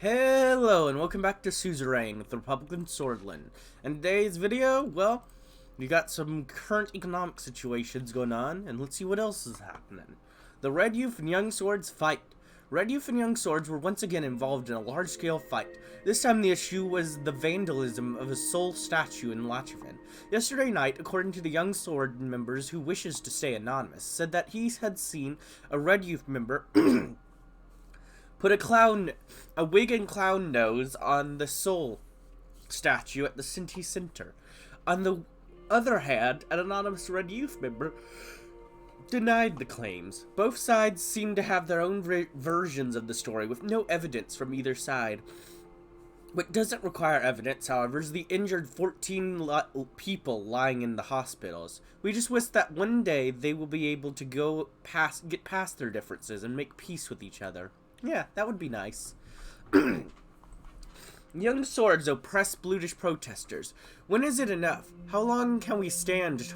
Hello and welcome back to Suzerain with the Republican Swordland. In today's video, well, we got some current economic situations going on, and let's see what else is happening. The Red Youth and Young Swords fight. Red Youth and Young Swords were once again involved in a large-scale fight. This time the issue was the vandalism of a soul statue in Lachevin. Yesterday night, according to the Young Sword members who wishes to stay anonymous, said that he had seen a Red Youth member put a wig and clown nose on the soul statue at the City Center. On the other hand, an anonymous Red Youth member denied the claims. Both sides seem to have their own versions of the story, with no evidence from either side. What doesn't require evidence, however, is the injured 14 people lying in the hospitals. We just wish that one day they will be able to get past their differences and make peace with each other. Yeah, that would be nice. Young Swords oppress Bluish protesters. When is it enough? How long can we stand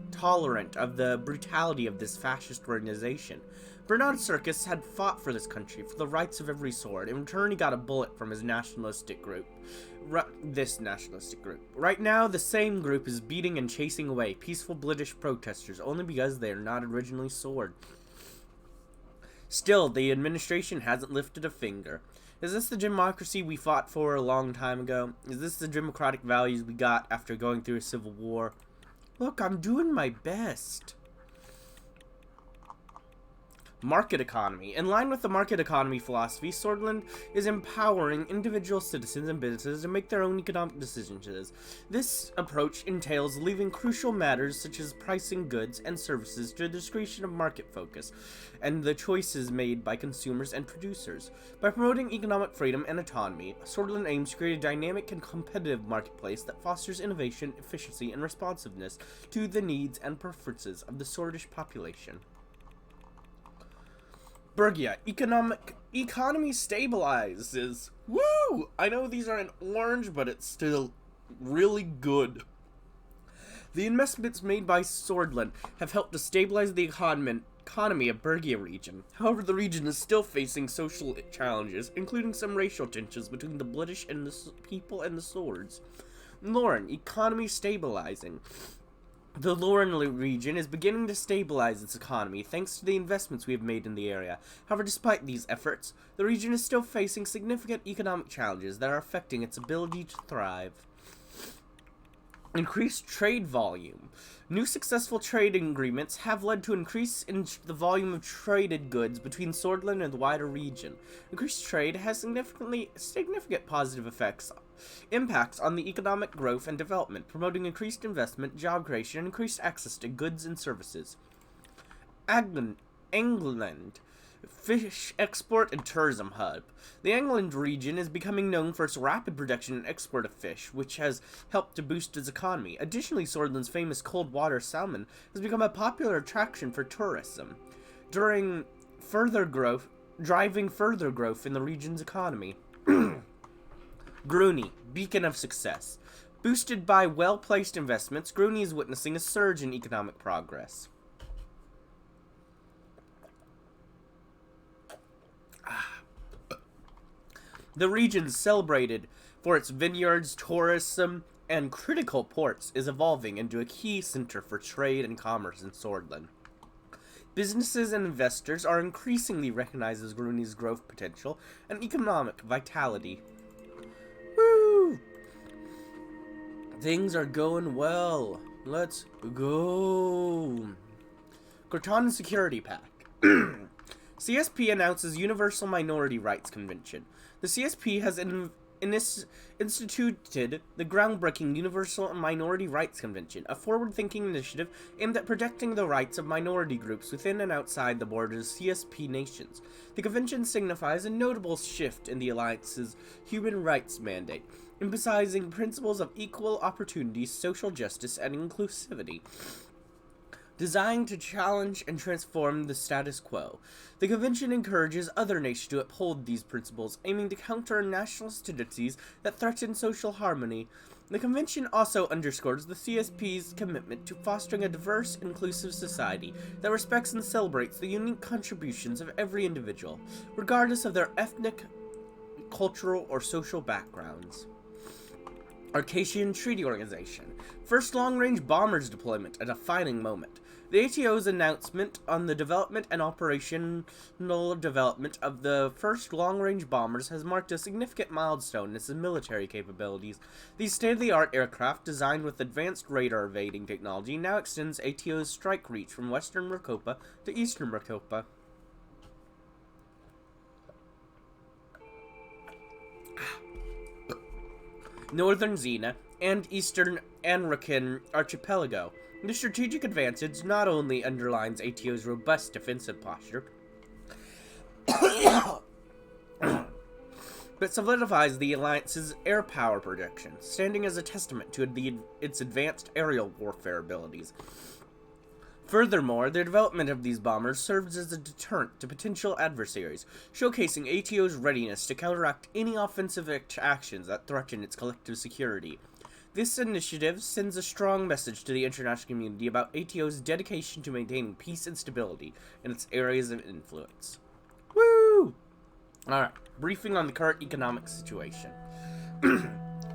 tolerant of the brutality of this fascist organization? Bernard Circus had fought for this country, for the rights of every sword. In return, he got a bullet from his nationalistic group. This nationalistic group. Right now, the same group is beating and chasing away peaceful Bluish protesters only because they are not originally sword. Still, the administration hasn't lifted a finger. Is this the democracy we fought for a long time ago? Is this the democratic values we got after going through a civil war? Look, I'm doing my best. Market economy. In line with the market economy philosophy, Swordland is empowering individual citizens and businesses to make their own economic decisions. This approach entails leaving crucial matters such as pricing goods and services to the discretion of market focus and the choices made by consumers and producers. By promoting economic freedom and autonomy, Swordland aims to create a dynamic and competitive marketplace that fosters innovation, efficiency, and responsiveness to the needs and preferences of the Swordish population. Bergia, economy stabilizes. Woo! I know these are in orange, but it's still really good. The investments made by Swordland have helped to stabilize the economy of Bergia region. However, the region is still facing social challenges, including some racial tensions between the Bluish and the people and the swords. Lauren, economy stabilizing. The Lauren region is beginning to stabilize its economy thanks to the investments we have made in the area. However, despite these efforts, the region is still facing significant economic challenges that are affecting its ability to thrive. Increased trade volume. New successful trading agreements have led to an increase in the volume of traded goods between Swordland and the wider region. Increased trade has significant positive impacts on the economic growth and development, promoting increased investment, job creation, and increased access to goods and services. England. Fish export and tourism hub. The England region is becoming known for its rapid production and export of fish, which has helped to boost its economy. Additionally, Swordland's famous cold water salmon has become a popular attraction for tourism, driving further growth in the region's economy. Gruny, beacon of success. Boosted by well-placed investments, Gruny is witnessing a surge in economic progress. The region, celebrated for its vineyards, tourism, and critical ports, is evolving into a key center for trade and commerce in Swordland. Businesses and investors are increasingly recognizing Gruny's growth potential and economic vitality. Woo! Things are going well. Let's go. Cortana Security Pack. CSP announces Universal Minority Rights Convention. The CSP has instituted the groundbreaking Universal Minority Rights Convention, a forward-thinking initiative aimed at protecting the rights of minority groups within and outside the borders of CSP nations. The convention signifies a notable shift in the Alliance's human rights mandate, emphasizing principles of equal opportunity, social justice, and inclusivity. Designed to challenge and transform the status quo, the convention encourages other nations to uphold these principles, aiming to counter nationalist tendencies that threaten social harmony. The convention also underscores the CSP's commitment to fostering a diverse, inclusive society that respects and celebrates the unique contributions of every individual, regardless of their ethnic cultural, or social backgrounds. Arcasian Treaty Organization. First long-range bombers deployment, a defining moment. The ATO's announcement on the development and operational development of the first long-range bombers has marked a significant milestone in its military capabilities. These state-of-the-art aircraft, designed with advanced radar evading technology, now extends ATO's strike reach from western Recopa to eastern Recopa. Northern Xena, and eastern Anrakan Archipelago. The strategic advantage not only underlines ATO's robust defensive posture, but solidifies the Alliance's air power projection, standing as a testament to its advanced aerial warfare abilities. Furthermore, the development of these bombers serves as a deterrent to potential adversaries, showcasing ATO's readiness to counteract any offensive actions that threaten its collective security. This initiative sends a strong message to the international community about ATO's dedication to maintaining peace and stability in its areas of influence. Woo! Alright, briefing on the current economic situation.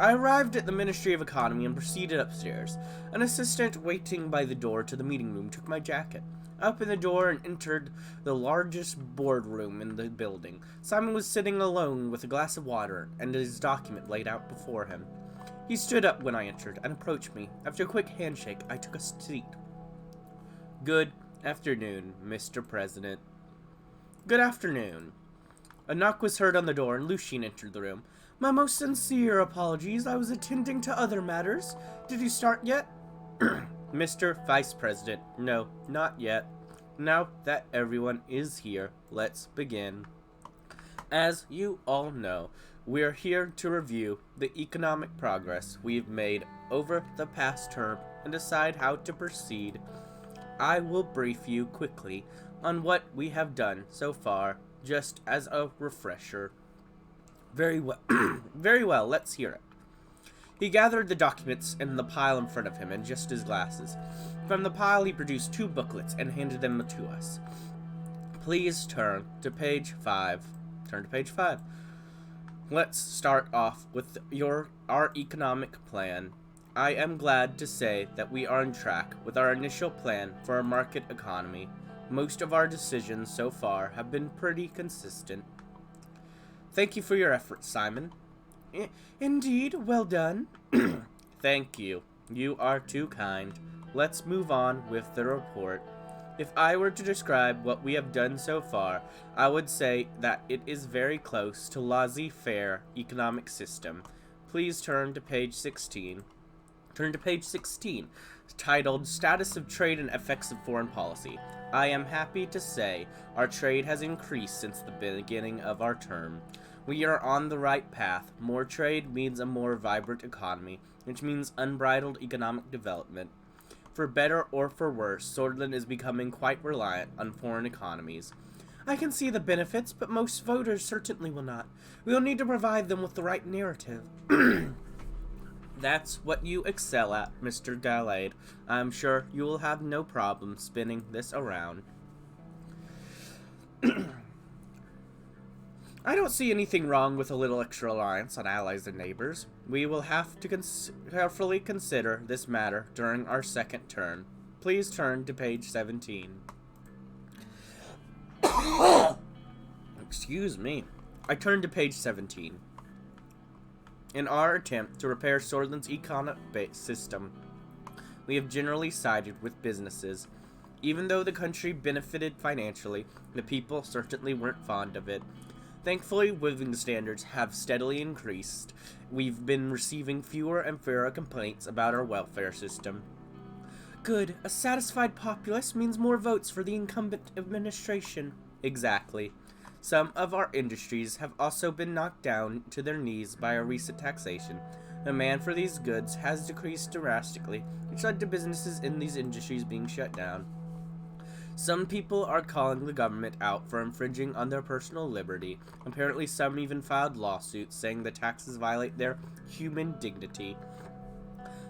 I arrived at the Ministry of Economy and proceeded upstairs. An assistant waiting by the door to the meeting room took my jacket. I opened the door and entered the largest boardroom in the building. Simon was sitting alone with a glass of water and his document laid out before him. He stood up when I entered and approached me. After a quick handshake, I took a seat. Good afternoon, Mr. President. Good afternoon. A knock was heard on the door and Lucien entered the room. My most sincere apologies. I was attending to other matters. Did you start yet? Mr. Vice President, no, not yet. Now that everyone is here, let's begin. As you all know, we're here to review the economic progress we've made over the past term and decide how to proceed. I will brief you quickly on what we have done so far, just as a refresher. Very well. Very well, let's hear it. He gathered the documents in the pile in front of him and adjusted his glasses. From the pile, he produced 2 booklets and handed them to us. Please turn to page 5. Turn to page 5. Let's start off with our economic plan. I am glad to say that we are on track with our initial plan for a market economy. Most of our decisions so far have been pretty consistent. Thank you for your efforts, Simon. Indeed, well done. Thank you. You are too kind. Let's move on with the report. If I were to describe what we have done so far, I would say that it is very close to laissez-faire economic system. Please turn to page 16. Turn to page 16, titled Status of Trade and Effects of Foreign Policy. I am happy to say our trade has increased since the beginning of our term. We are on the right path. More trade means a more vibrant economy, which means unbridled economic development. For better or for worse, Swordland is becoming quite reliant on foreign economies. I can see the benefits, but most voters certainly will not. We will need to provide them with the right narrative. That's what you excel at, Mr. Galade. I'm sure you will have no problem spinning this around. I don't see anything wrong with a little extra reliance on allies and neighbors. We will have to carefully consider this matter during our second turn. Please turn to page 17. Excuse me. I turned to page 17. In our attempt to repair Swordland's economic system, we have generally sided with businesses. Even though the country benefited financially, the people certainly weren't fond of it. Thankfully, living standards have steadily increased. We've been receiving fewer and fewer complaints about our welfare system. Good. A satisfied populace means more votes for the incumbent administration. Exactly. Some of our industries have also been knocked down to their knees by our recent taxation. Demand for these goods has decreased drastically, which led to businesses in these industries being shut down. Some people are calling the government out for infringing on their personal liberty. Apparently, some even filed lawsuits saying the taxes violate their human dignity.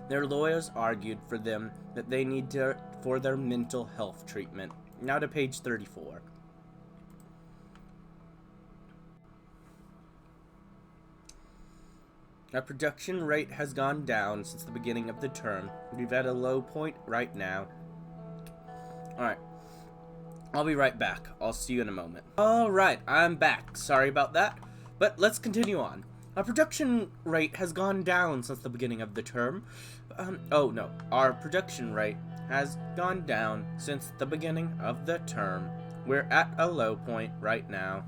Their lawyers argued for them that they need for their mental health treatment. Now to page 34. Our production rate has gone down since the beginning of the term. We've at a low point right now. Alright. I'll be right back. I'll see you in a moment. Alright, I'm back. Sorry about that. But let's continue on. Our production rate has gone down since the beginning of the term. Our production rate has gone down since the beginning of the term. We're at a low point right now.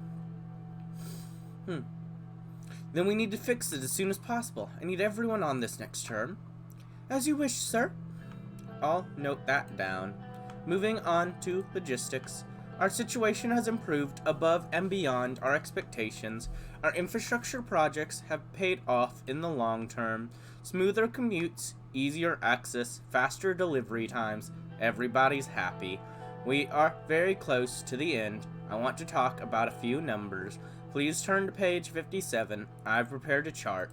Then we need to fix it as soon as possible. I need everyone on this next term. As you wish, sir. I'll note that down. Moving on to logistics. Our situation has improved above and beyond our expectations. Our infrastructure projects have paid off in the long term. Smoother commutes, easier access, faster delivery times. Everybody's happy. We are very close to the end. I want to talk about a few numbers. Please turn to page 57. I've prepared a chart.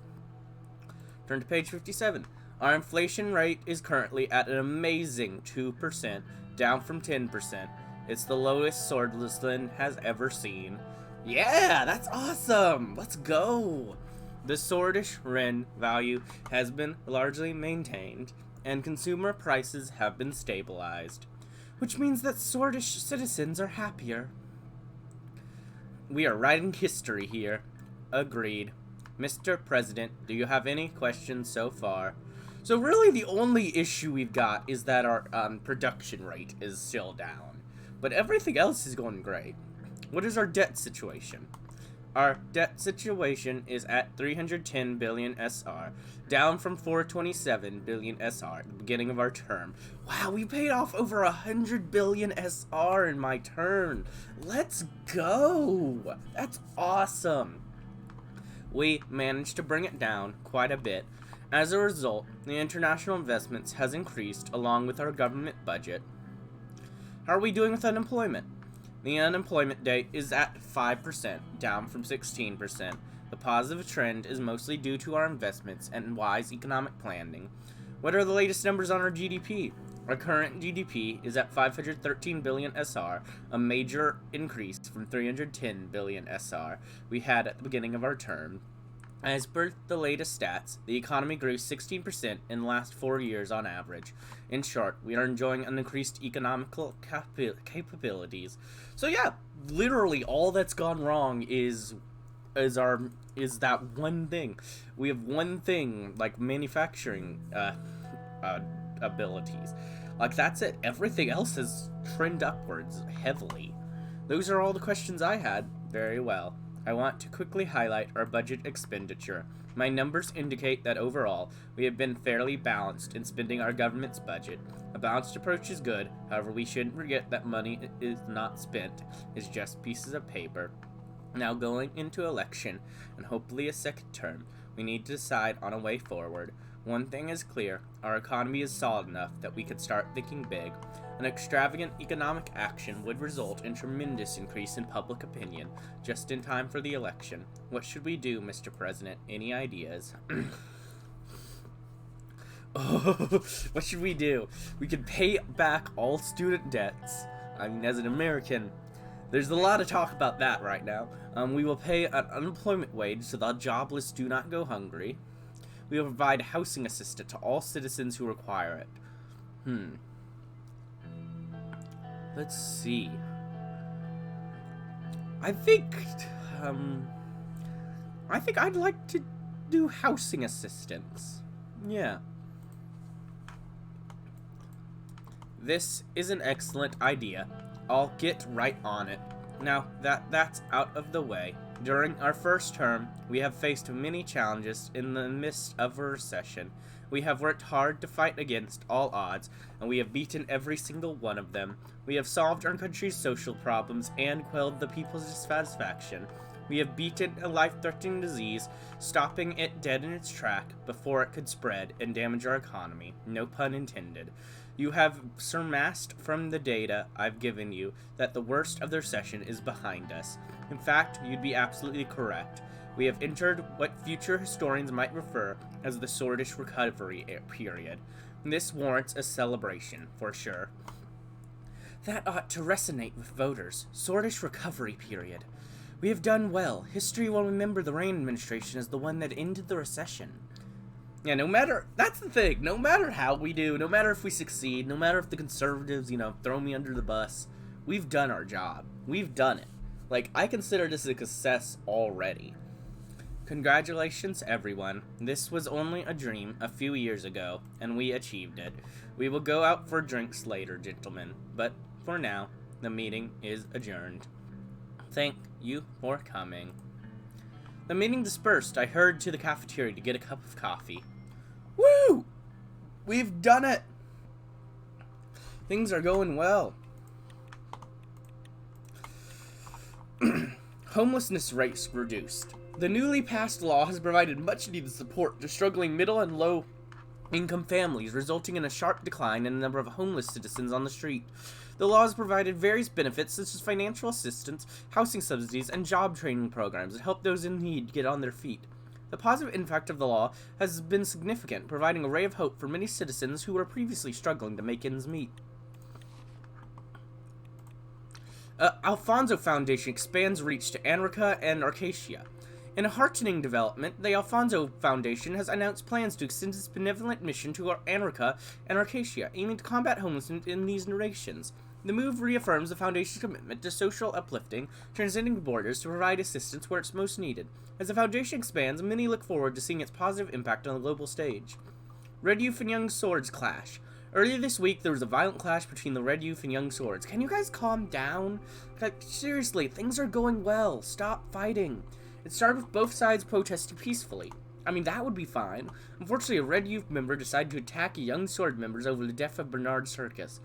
Turn to page 57. Our inflation rate is currently at an amazing 2%, down from 10%. It's the lowest Swordlessland has ever seen. Yeah, that's awesome! Let's go! The Swordish Ren value has been largely maintained, and consumer prices have been stabilized, which means that Swordish citizens are happier. We are writing history here. Agreed. Mr. President, do you have any questions so far? So really the only issue we've got is that our production rate is still down. But everything else is going great. What is our debt situation? Our debt situation is at 310 billion SR, down from 427 billion SR at the beginning of our term. Wow, we paid off over 100 billion SR in my turn. Let's go! That's awesome. We managed to bring it down quite a bit. As a result, the international investments has increased along with our government budget. How are we doing with unemployment? The unemployment rate is at 5%, down from 16%. The positive trend is mostly due to our investments and wise economic planning. What are the latest numbers on our GDP? Our current GDP is at 513 billion SR, a major increase from 310 billion SR we had at the beginning of our term. As per the latest stats, the economy grew 16% in the last 4 years on average. In short, we are enjoying an increased economical capabilities. So yeah, literally all that's gone wrong is that one thing. We have one thing, like manufacturing abilities. Like that's it. Everything else has trended upwards heavily. Those are all the questions I had. Very well. I want to quickly highlight our budget expenditure. My numbers indicate that overall, we have been fairly balanced in spending our government's budget. A balanced approach is good, however we shouldn't forget that money is not spent, is just pieces of paper. Now going into election, and hopefully a second term, we need to decide on a way forward. One thing is clear, our economy is solid enough that we could start thinking big. An extravagant economic action would result in tremendous increase in public opinion, just in time for the election. What should we do, Mr. President? Any ideas? What should we do? We could pay back all student debts. I mean, as an American, there's a lot of talk about that right now. We will pay an unemployment wage so the jobless do not go hungry. We will provide housing assistance to all citizens who require it. Let's see. I think I'd like to do housing assistance. Yeah. This is an excellent idea. I'll get right on it. Now that that's out of the way, during our first term, we have faced many challenges in the midst of a recession. We have worked hard to fight against all odds, and we have beaten every single one of them. We have solved our country's social problems and quelled the people's dissatisfaction. We have beaten a life-threatening disease, stopping it dead in its track before it could spread and damage our economy. No pun intended. You have surmised from the data I've given you that the worst of the recession is behind us. In fact, you'd be absolutely correct. We have entered what future historians might refer as the Swordish recovery period. This warrants a celebration, for sure. That ought to resonate with voters. Swordish recovery period. We have done well. History will remember the Reign administration as the one that ended the recession. Yeah, that's the thing, no matter how we do, no matter if we succeed, no matter if the conservatives, throw me under the bus, we've done our job. We've done it. Like, I consider this a success already. Congratulations, everyone. This was only a dream a few years ago, and we achieved it. We will go out for drinks later, gentlemen, but for now, the meeting is adjourned. Thank you for coming. The meeting dispersed. I hurried to the cafeteria to get a cup of coffee. Woo! We've done it! Things are going well. Homelessness rates reduced. The newly passed law has provided much needed support to struggling middle and low income families, resulting in a sharp decline in the number of homeless citizens on the street. The law has provided various benefits such as financial assistance, housing subsidies, and job training programs that help those in need get on their feet. The positive impact of the law has been significant, providing a ray of hope for many citizens who were previously struggling to make ends meet. Alfonso Foundation expands reach to Anrica and Arcacia. In a heartening development, the Alfonso Foundation has announced plans to extend its benevolent mission to Anrica and Arcacia, aiming to combat homelessness in these nations. The move reaffirms the Foundation's commitment to social uplifting, transcending borders to provide assistance where it's most needed. As the Foundation expands, many look forward to seeing its positive impact on the global stage. Red Youth and Young Swords clash. Earlier this week, there was a violent clash between the Red Youth and Young Swords. Can you guys calm down? Like, seriously, things are going well. Stop fighting. It started with both sides protesting peacefully. I mean, that would be fine. Unfortunately, a Red Youth member decided to attack a Young Sword members over the death of Bernard Circus,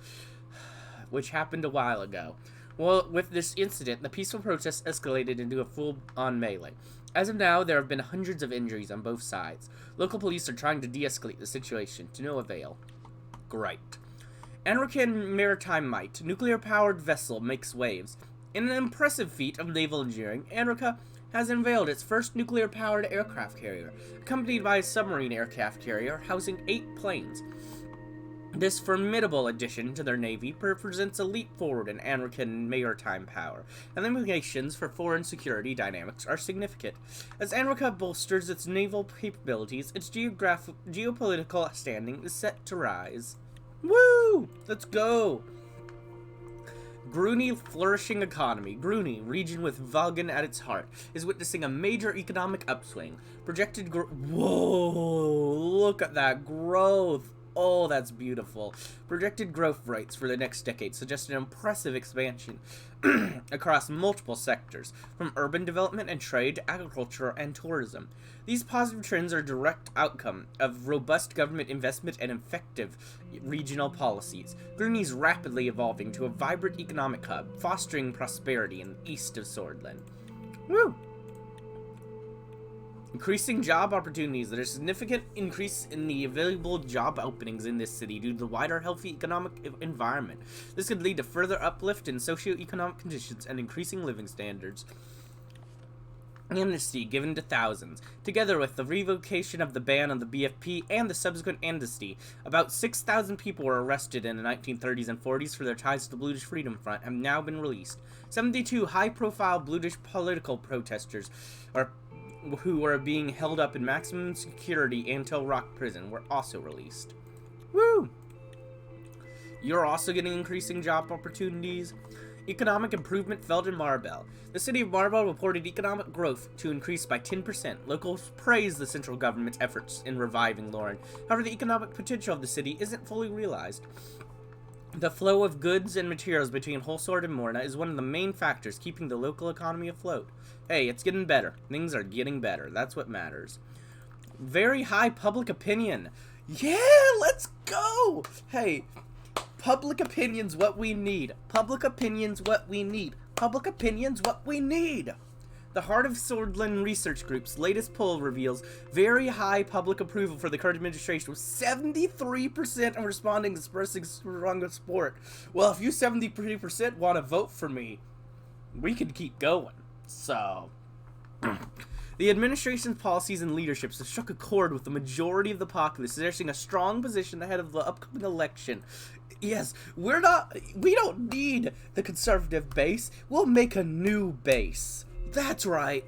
which happened a while ago. Well, with this incident, the peaceful protest escalated into a full-on melee. As of now, there have been hundreds of injuries on both sides. Local police are trying to de-escalate the situation, to no avail. Great. Anrican Maritime Might, nuclear-powered vessel, makes waves. In an impressive feat of naval engineering, Anrica has unveiled its first nuclear-powered aircraft carrier, accompanied by a submarine aircraft carrier housing 8 planes. This formidable addition to their navy represents a leap forward in Anrican maritime power, and the implications for foreign security dynamics are significant. As Anrica bolsters its naval capabilities, its geopolitical standing is set to rise. Woo! Let's go! Gruni flourishing economy. Gruni, region with Vagan at its heart, is witnessing a major economic upswing. Projected Whoa! Look at that growth! Oh, that's beautiful. Projected growth rates for the next decade suggest an impressive expansion across multiple sectors, from urban development and trade to agriculture and tourism. These positive trends are a direct outcome of robust government investment and effective regional policies. Gruni is rapidly evolving to a vibrant economic hub, fostering prosperity in the east of Swordland. Woo! Increasing job opportunities. There's a significant increase in the available job openings in this city due to the wider healthy economic environment. This could lead to further uplift in socio-economic conditions and increasing living standards. Amnesty given to thousands. Together with the revocation of the ban on the BFP and the subsequent amnesty, about 6,000 people were arrested in the 1930s and 40s for their ties to the Bluish Freedom Front have now been released. 72 high-profile Bluish political protesters who were being held up in maximum security Antel Rock prison were also released. Woo! You're also getting increasing job opportunities. Economic improvement felt in Marbell. The city of Marbell reported economic growth to increase by 10%. Locals praised the central government's efforts in reviving Lauren. However, the economic potential of the city isn't fully realized. The flow of goods and materials between Holsword and Morna is one of the main factors keeping the local economy afloat. Hey, it's getting better. Things are getting better. That's what matters. Very high public opinion. Yeah, let's go! Hey, public opinion's what we need. Public opinion's what we need. Public opinion's what we need. The Heart of Swordland Research Group's latest poll reveals very high public approval for the current administration, with 73% of respondents expressing strong support. Well, if you 73% want to vote for me, we can keep going. So, the administration's policies and leaderships have struck a chord with the majority of the populace, suggesting a strong position ahead of the upcoming election. Yes, we don't need the conservative base. We'll make a new base. That's right.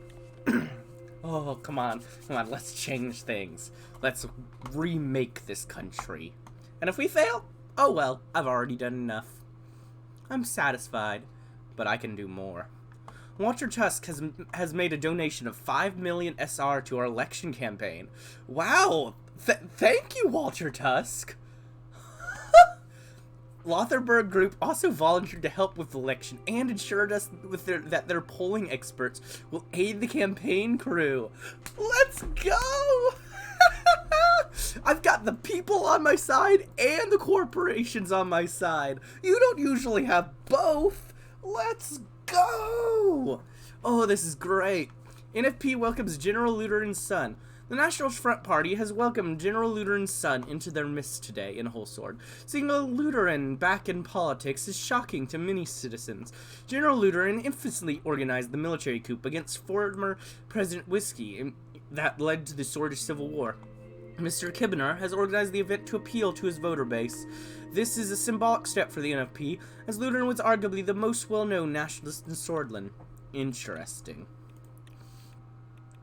Oh, come on. Come on, let's change things. Let's remake this country. And if we fail, oh well, I've already done enough. I'm satisfied, but I can do more. Walter Tusk has made a donation of 5 million SR to our election campaign. Wow! Thank you, Walter Tusk! Lotherberg Group also volunteered to help with the election and assured us that their polling experts will aid the campaign crew. Let's go! I've got the people on my side and the corporations on my side. You don't usually have both. Let's go! Oh, this is great. NFP welcomes General Lutheran's son. The National Front Party has welcomed General Lutheran's son into their midst today in Wholesword. Seeing a Lutheran back in politics is shocking to many citizens. General Lutheran infamously organized the military coup against former President Whiskey that led to the Swedish Civil War. Mr. Kibbener has organized the event to appeal to his voter base. This is a symbolic step for the NFP, as Lutheran was arguably the most well-known nationalist in Swordland. Interesting.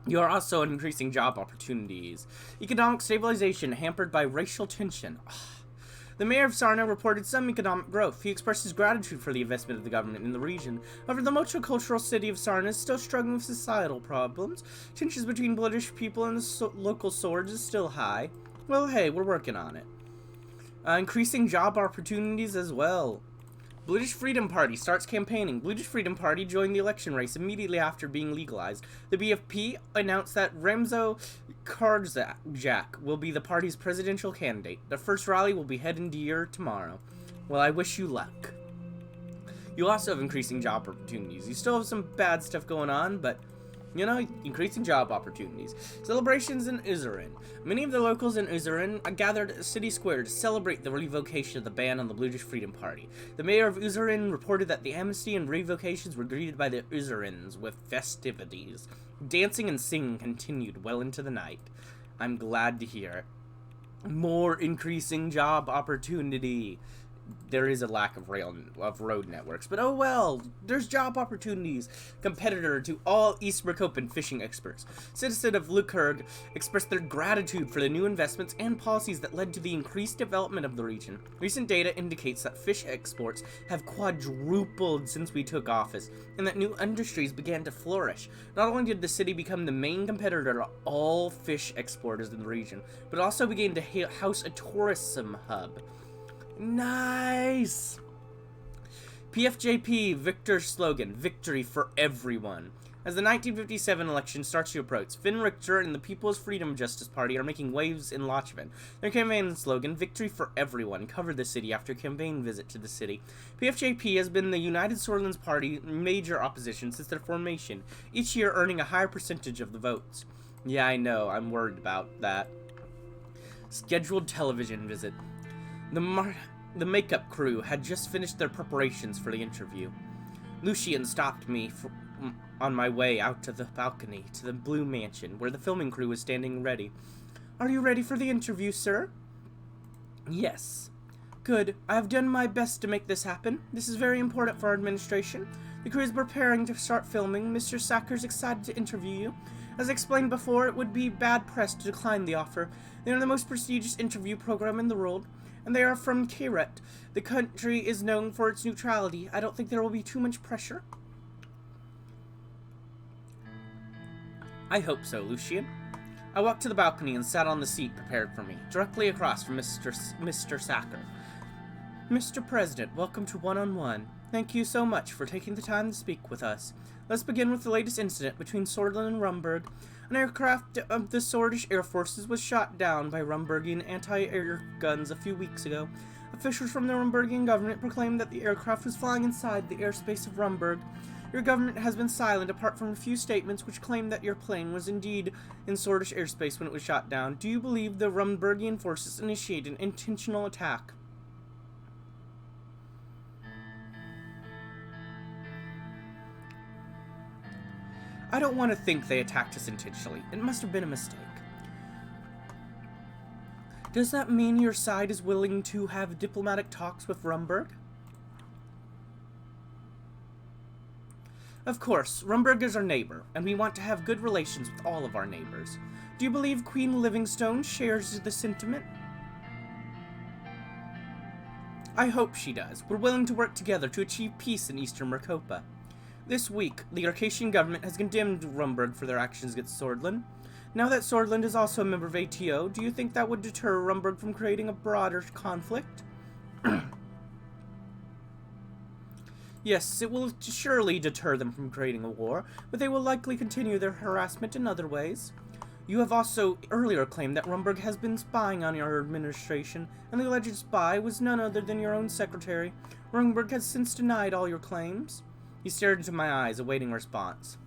You are also increasing job opportunities. Economic stabilization hampered by racial tension. The mayor of Sarna reported some economic growth. He expressed his gratitude for the investment of the government in the region. However, the multicultural city of Sarna is still struggling with societal problems. Tensions between British people and the local swords is still high. Well, hey, we're working on it. Increasing job opportunities as well. British Freedom Party starts campaigning. British Freedom Party joined the election race immediately after being legalized. The BFP announced that Remzo Kardzak will be the party's presidential candidate. The first rally will be held in Deir tomorrow. Well, I wish you luck. You also have increasing job opportunities. You still have some bad stuff going on, but, you know, increasing job opportunities. Celebrations in Suzerain. Many of the locals in Suzerain gathered at the city square to celebrate the revocation of the ban on the British Freedom Party. The mayor of Suzerain reported that the amnesty and revocations were greeted by the Suzerains with festivities. Dancing and singing continued well into the night. I'm glad to hear it. More increasing job opportunity. There is a lack of road networks, but oh well, there's job opportunities. Competitor to all East Mercopan fishing experts. Citizens of Lukurg expressed their gratitude for the new investments and policies that led to the increased development of the region. Recent data indicates that fish exports have quadrupled since we took office, and that new industries began to flourish. Not only did the city become the main competitor to all fish exporters in the region, but also began to house a tourism hub. Nice! PFJP Victor slogan, victory for everyone. As the 1957 election starts to approach, Finn Richter and the People's Freedom Justice Party are making waves in Lochvin. Their campaign slogan, victory for everyone, covered the city after a campaign visit to the city. PFJP has been the United Swordslands Party major opposition since their formation, each year earning a higher percentage of the votes. Yeah, I know, I'm worried about that. Scheduled television visit. The makeup crew had just finished their preparations for the interview. Lucian stopped me on my way out to the balcony to the Blue Mansion, where the filming crew was standing ready. Are you ready for the interview, sir? Yes. Good. I have done my best to make this happen. This is very important for our administration. The crew is preparing to start filming. Mr. Sacker's excited to interview you. As explained before, it would be bad press to decline the offer. They are the most prestigious interview program in the world, and they are from Kairat. The country is known for its neutrality. I don't think there will be too much pressure. I hope so, Lucian. I walked to the balcony and sat on the seat prepared for me, directly across from Mr. Sacker. Mr. President, welcome to One-on-One. Thank you so much for taking the time to speak with us. Let's begin with the latest incident between Swordland and Rumburg. An aircraft of the Swordish Air Forces was shot down by Rumburgian anti-air guns a few weeks ago. Officials from the Rumburgian government proclaimed that the aircraft was flying inside the airspace of Rumburg. Your government has been silent apart from a few statements which claim that your plane was indeed in Swordish airspace when it was shot down. Do you believe the Rumburgian forces initiated an intentional attack? I don't want to think they attacked us intentionally. It must have been a mistake. Does that mean your side is willing to have diplomatic talks with Rumburg? Of course, Rumburg is our neighbor, and we want to have good relations with all of our neighbors. Do you believe Queen Livingstone shares the sentiment? I hope she does. We're willing to work together to achieve peace in Eastern Europa. This week, the Arcatian government has condemned Rumburg for their actions against Swordland. Now that Swordland is also a member of ATO, do you think that would deter Rumburg from creating a broader conflict? Yes, it will surely deter them from creating a war, but they will likely continue their harassment in other ways. You have also earlier claimed that Rumburg has been spying on your administration, and the alleged spy was none other than your own secretary. Rumburg has since denied all your claims. He stared into my eyes, awaiting response.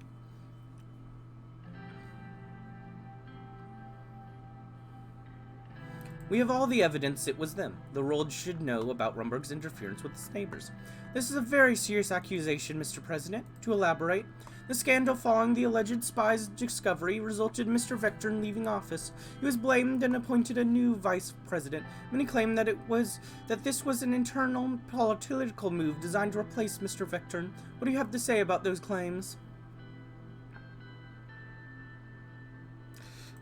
We have all the evidence it was them. The world should know about Rumburg's interference with its neighbors. This is a very serious accusation, Mr. President. To elaborate, the scandal following the alleged spy's discovery resulted in Mr. Vector in leaving office. He was blamed and appointed a new vice president. Many claim that this was an internal political move designed to replace Mr. Vector. What do you have to say about those claims?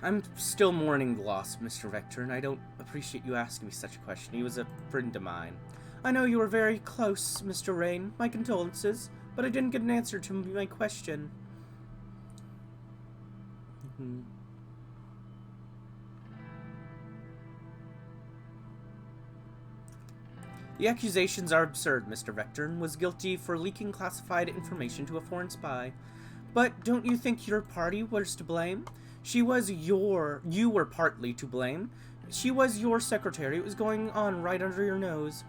I'm still mourning the loss of Mr. Vector, and I don't appreciate you asking me such a question. He was a friend of mine. I know you were very close, Mr. Rain. My condolences, but I didn't get an answer to my question. The accusations are absurd. Mr. Vector was guilty for leaking classified information to a foreign spy. But don't you think your party was to blame? You were partly to blame. She was your secretary. It was going on right under your nose.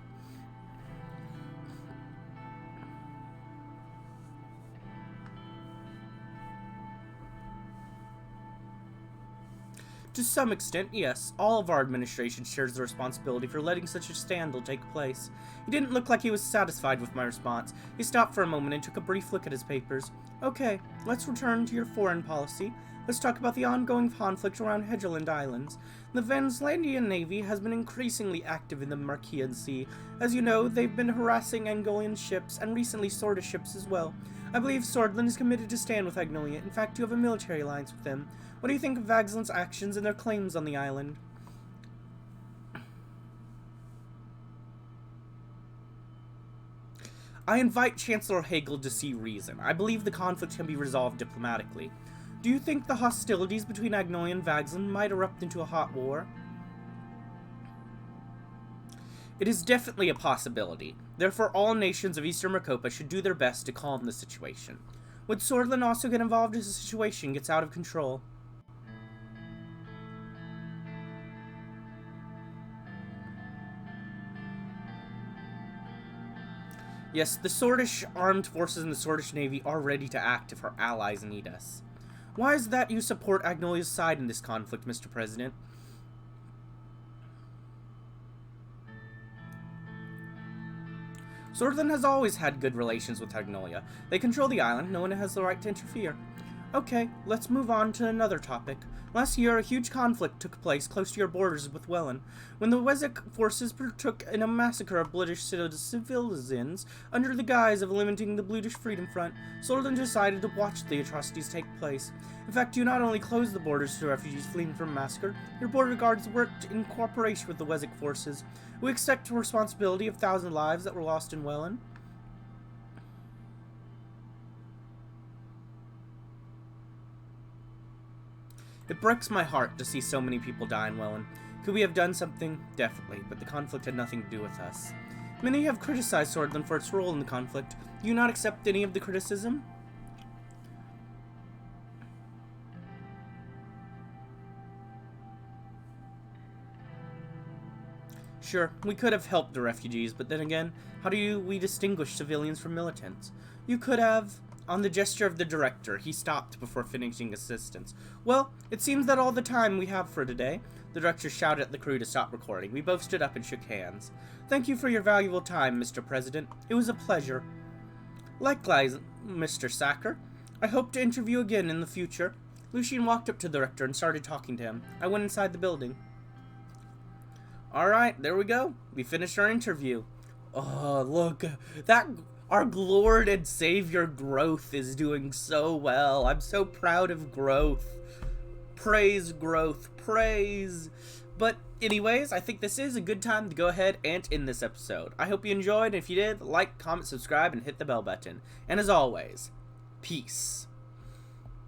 To some extent, yes. All of our administration shares the responsibility for letting such a scandal take place. He didn't look like he was satisfied with my response. He stopped for a moment and took a brief look at his papers. Okay, let's return to your foreign policy. Let's talk about the ongoing conflict around Hegeland Islands. The Vanslandian Navy has been increasingly active in the Marquian Sea. As you know, they've been harassing Angolian ships, and recently Sorda ships as well. I believe Swordland is committed to stand with Agnolia. In fact, you have a military alliance with them. What do you think of Vagsland's actions and their claims on the island? I invite Chancellor Hagel to see reason. I believe the conflict can be resolved diplomatically. Do you think the hostilities between Agnolia and Vagsland might erupt into a hot war? It is definitely a possibility. Therefore, all nations of Eastern Marcopa should do their best to calm the situation. Would Swordland also get involved if the situation gets out of control? Yes, the Swordish armed forces and the Swordish Navy are ready to act if our allies need us. Why is that you support Agnolia's side in this conflict, Mr. President? Swordland has always had good relations with Agnolia. They control the island. No one has the right to interfere. Okay, let's move on to another topic. Last year, a huge conflict took place close to your borders with Welland, when the Wessex forces partook in a massacre of British citizens under the guise of limiting the British Freedom Front. Swordland decided to watch the atrocities take place. In fact, you not only closed the borders to refugees fleeing from massacre, your border guards worked in cooperation with the Wessex forces. We accept responsibility of 1,000 lives that were lost in Welland. It breaks my heart to see so many people die in Welland. Could we have done something? Definitely, but the conflict had nothing to do with us. Many have criticized Swordland for its role in the conflict. Do you not accept any of the criticism? Sure, we could have helped the refugees, but then again, how do we distinguish civilians from militants? You could have... On the gesture of the director, he stopped before finishing his sentence. Well, it seems that all the time we have for today. The director shouted at the crew to stop recording. We both stood up and shook hands. Thank you for your valuable time, Mr. President. It was a pleasure. Likewise, Mr. Sacker. I hope to interview again in the future. Lucien walked up to the director and started talking to him. I went inside the building. Alright, there we go. We finished our interview. Oh, look. Our Lord and Savior Growth is doing so well. I'm so proud of Growth. Praise Growth. Praise. But anyways, I think this is a good time to go ahead and end this episode. I hope you enjoyed. If you did, like, comment, subscribe, and hit the bell button. And as always, peace.